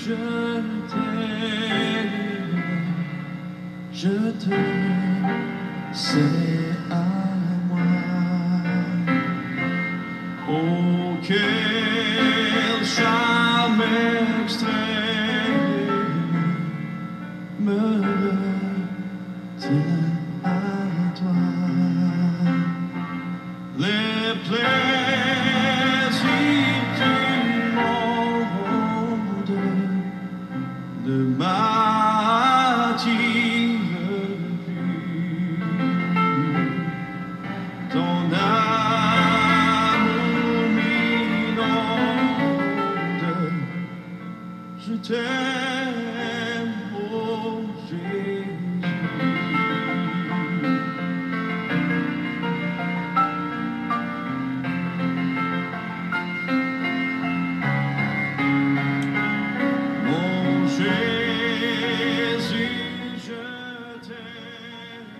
je t'aime, je te sais à moi. Oh, quel charme extrême me tient à toi. Les plaisirs du monde ne m'attirent plus. Ton amour m'inonde. Je t'aime, oh Jésus.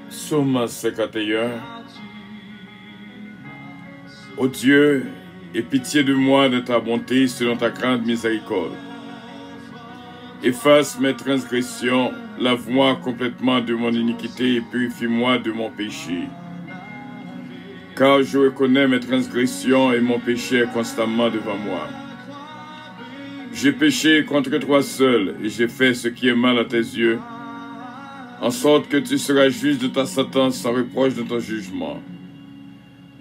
Psaume 51. Ô Dieu, aie pitié de moi de ta bonté selon ta grande miséricorde. Efface mes transgressions, lave-moi complètement de mon iniquité et purifie-moi de mon péché. Car je reconnais mes transgressions et mon péché est constamment devant moi. J'ai péché contre toi seul et j'ai fait ce qui est mal à tes yeux, en sorte que tu seras juste de ta sentence sans reproche de ton jugement.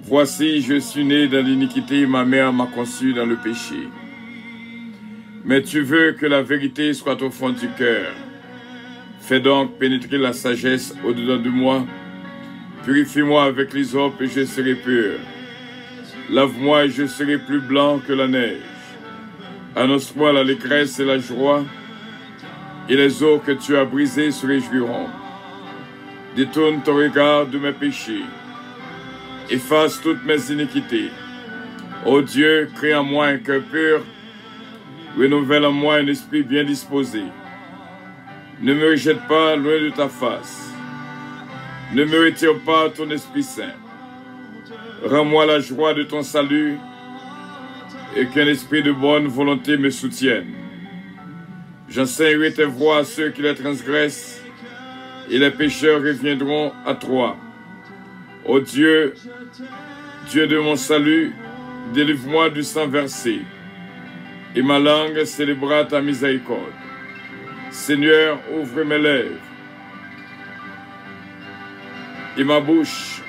Voici, je suis né dans l'iniquité et ma mère m'a conçu dans le péché. Mais tu veux que la vérité soit au fond du cœur. Fais donc pénétrer la sagesse au-dedans de moi. Purifie-moi avec l'hysope et je serai pur. Lave-moi et je serai plus blanc que la neige. Annonce-moi l'allégresse et la joie, et les eaux que tu as brisées se réjouiront. Détourne ton regard de mes péchés. Efface toutes mes iniquités. Ô Dieu, crée en moi un cœur pur. Renouvelle en moi un esprit bien disposé. Ne me rejette pas loin de ta face. Ne me retire pas ton Esprit Saint. Rends-moi la joie de ton salut et qu'un esprit de bonne volonté me soutienne. J'enseignerai tes voies à ceux qui les transgressent, et les pécheurs reviendront à toi. Ô Dieu, Dieu de mon salut, délivre-moi du sang versé, et ma langue célébrera ta miséricorde. Seigneur, ouvre mes lèvres, et ma bouche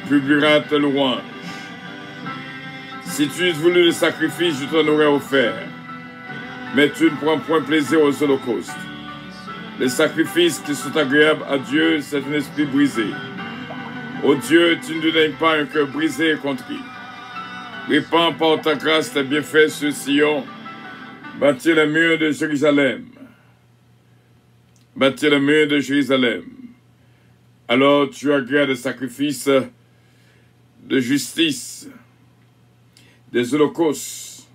publiera tes louanges. Si tu eusses voulu le sacrifice, je t'en aurais offert. Mais tu ne prends point plaisir aux holocaustes. Les sacrifices qui sont agréables à Dieu, c'est un esprit brisé. Ô Dieu, tu ne dédaignes pas un cœur brisé et contrit. Répands par ta grâce tes bienfaits sur Sion. Bâtis les murs de Jérusalem. Bâtis les murs de Jérusalem. Alors tu agréas des sacrifices de justice, des holocaustes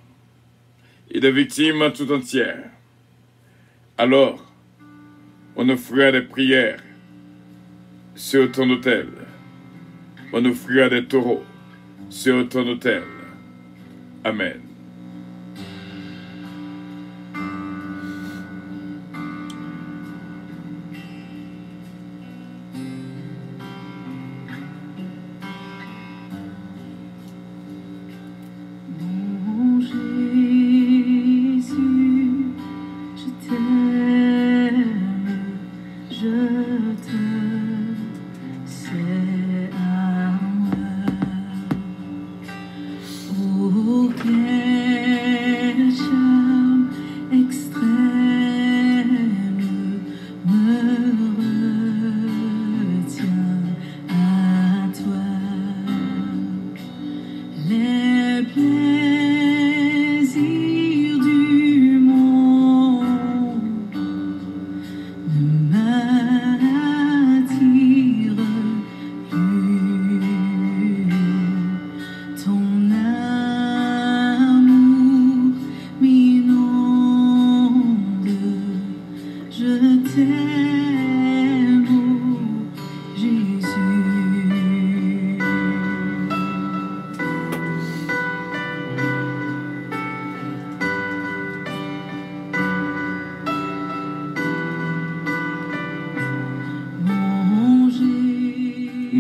et des victimes tout entières. Alors, on offrira des prières sur ton autel. On offrira des taureaux sur ton autel. Amen. Okay.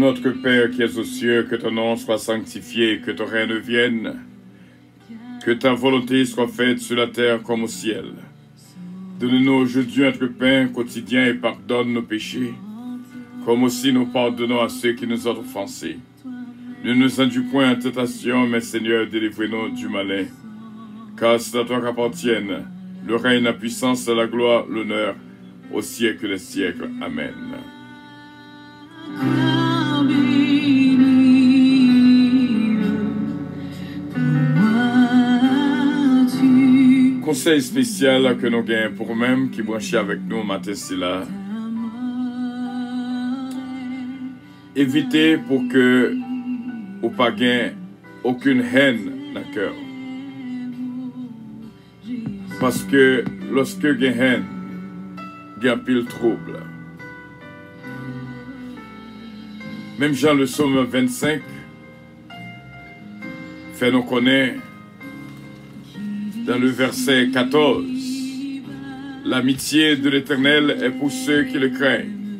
Notre Père qui es aux cieux, que ton nom soit sanctifié, que ton règne vienne, que ta volonté soit faite sur la terre comme au ciel. Donne-nous aujourd'hui notre pain quotidien et pardonne nos péchés, comme aussi nous pardonnons à ceux qui nous ont offensés. Ne nous induis point en tentation, mais Seigneur, délivre-nous du malin. Car c'est à toi qu'appartiennent le règne, la puissance, la gloire, l'honneur, au siècle des siècles. Amen. Conseil spécial que nous gagnons pour nous-mêmes qui branchent avec nous matin là. Évitez pour que ou pas gain aucune haine dans le cœur. Parce que lorsque il y a haine, il y a pile trouble. Même Jean le psaume 25 fait nous connaître dans le verset 14, l'amitié de l'Éternel est pour ceux qui le craignent,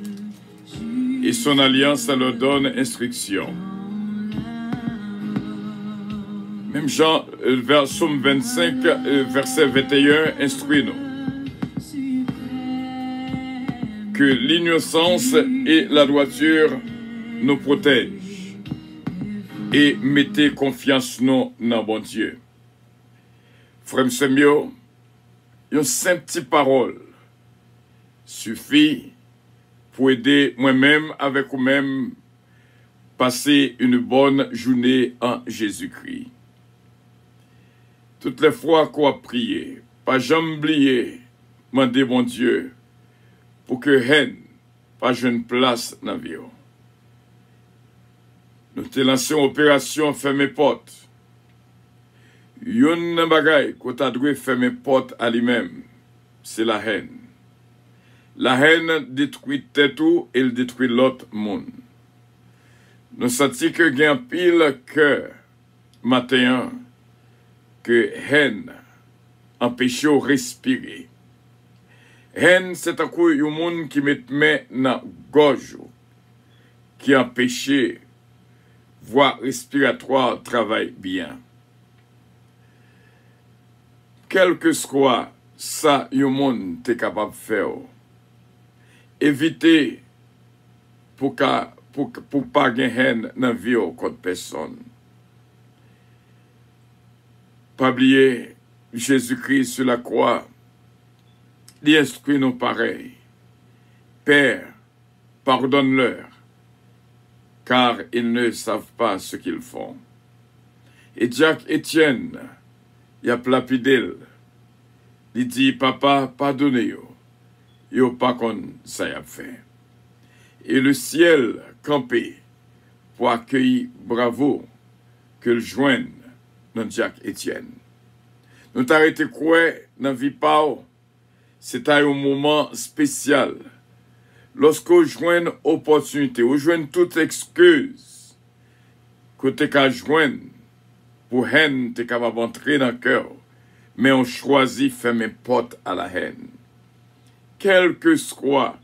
et son alliance leur donne instruction. Même Jean, psaume 25, verset 21, instruit-nous que l'innocence et la droiture nous protègent et mettez confiance nous dans bon Dieu. Frère Semio, une simple petite parole suffit pour aider moi-même avec vous-même passer une bonne journée en Jésus-Christ. Toutes les fois qu'on a prié, pas jamais oublier, demander mon Dieu pour que haine pas une place dans la vie. Nous te lancé une opération fermer porte. Yon bagay qu'on t'a dû fermer porte à lui-même, c'est la haine. La haine détruit tout et elle détruit l'autre monde. Nous sentons que gain pile cœur matin que haine empêche de respirer. Haine, c'est un coup un monde qui met dans gorge, qui empêche voie respiratoire travaille bien. Quel que soit ça, le monde est capable de faire. Évitez pour pas gagner haine dans la vie contre personne. Pas oublier Jésus-Christ sur la croix. Il instruit nous pareil. Père, pardonne-leur, car ils ne savent pas ce qu'ils font. Et Jacques Étienne, il a lapidé. Il dit, papa, pardonnez-yo. Yo pas qu'on ça y a fait. Et le ciel campé pour accueillir bravo que le joigne dans Jacques Étienne. Nous t'arrêtons quoi dans vie pao, c'est un moment spécial. Lorsqu'on joint opportunité, on joint toute excuse que tu as joindre pour haine, tu es capable d'entrer dans le cœur, mais on choisit fermer porte à la haine. Quel que soit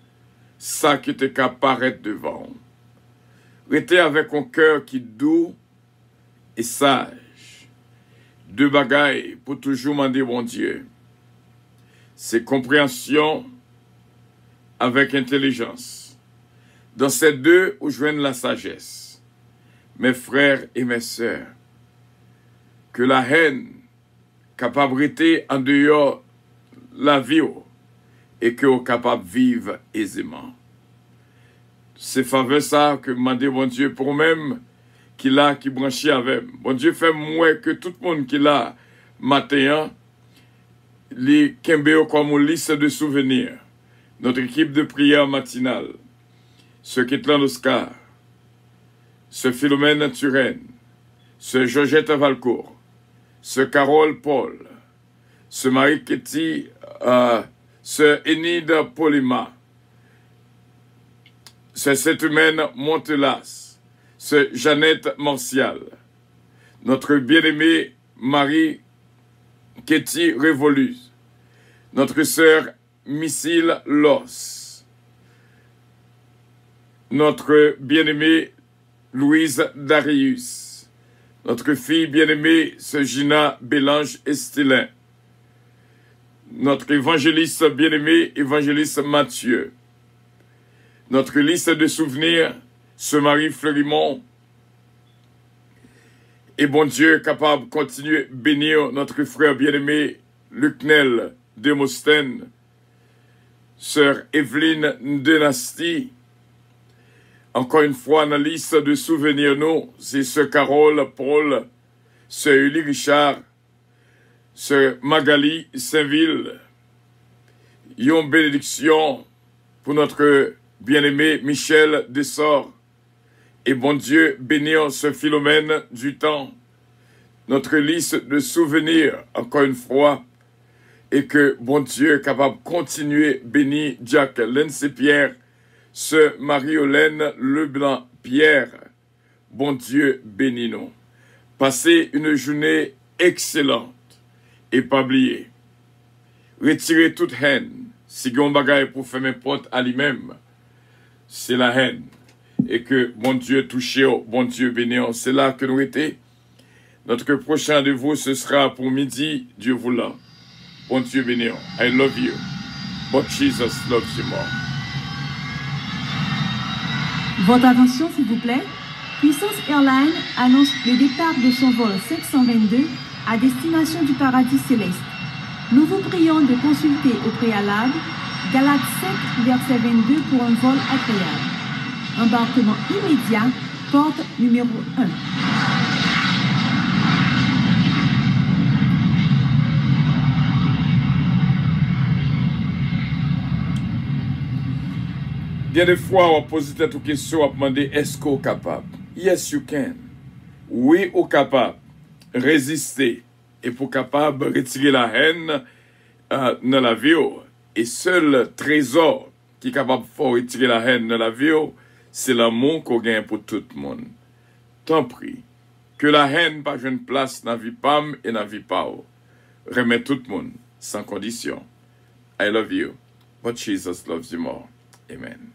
ça qui te apparaît devant. Restez avec un cœur qui est doux et sage. Deux bagailles pour toujours demander bon Dieu. C'est compréhension avec intelligence. Dans ces deux, où joignent la sagesse. Mes frères et mes sœurs, que la haine capable de en dehors la vie et que vous capable de vivre aisément. C'est faveur ça que m'a dit mon Dieu pour même qui l'a qui branché avec. Bon Dieu fait moins que tout le monde qui l'a matin les kembeo comme une liste de souvenirs. Notre équipe de prière matinale, ce Ketlan Oscar, ce Philomène Turenne, ce Georgette Valcourt, ce Carole Paul, ce Marie Ketty, ce Enid Polima, ce Sainte-Humaine Montelas, ce Jeannette Martial, notre bien-aimée Marie Ketty Révolus, notre sœur Missile Loss, notre bien-aimé Louise Darius, notre fille bien-aimée, Sœur Gina Bélange Estelin, notre évangéliste bien-aimé, évangéliste Mathieu, notre liste de souvenirs, Sœur Marie Fleurimont, et bon Dieu, capable de continuer à bénir notre frère bien-aimé, Lucnel Demosthène, Sœur Evelyne Denasty. Encore une fois, dans la liste de souvenirs, nous, c'est Sœur Carole Paul, Sœur Ulie Richard, Sœur Magali Saint-Ville. Une bénédiction pour notre bien-aimé Michel Dessort. Et bon Dieu, bénir ce Philomène du temps. Notre liste de souvenirs, encore une fois, et que bon Dieu est capable de continuer bénir Jack Lindsay Pierre, ce Marie-Hélène Leblanc-Pierre. Bon Dieu, bénis-nous. Passez une journée excellente et pas oublier. Retirez toute haine. Si vous avez un bagage pour faire mes portes à lui-même, c'est la haine. Et que bon Dieu touche, bon Dieu bénisse. C'est là que nous étions. Notre prochain rendez-vous, ce sera pour midi, Dieu voulant. Bon Dieu bénisse. I love you. But Jesus loves you more. Votre attention, s'il vous plaît. Puissance Airlines annonce le départ de son vol 522 à destination du paradis céleste. Nous vous prions de consulter au préalable Galates 5, verset 22 pour un vol agréable. Embarquement immédiat, porte numéro 1. Bien des fois, on pose cette question, on demande est-ce qu'on est capable? Yes, you can. Oui, on est capable. Résister. Et pour capable retirer la haine dans la vie. Et seul trésor qui est capable de retirer la haine dans la vie, c'est l'amour qu'on gagne pour tout le monde. Tant pis. Que la haine pas une place dans la vie pam et dans la vie pa. Remet tout le monde sans condition. I love you, but Jesus loves you more. Amen.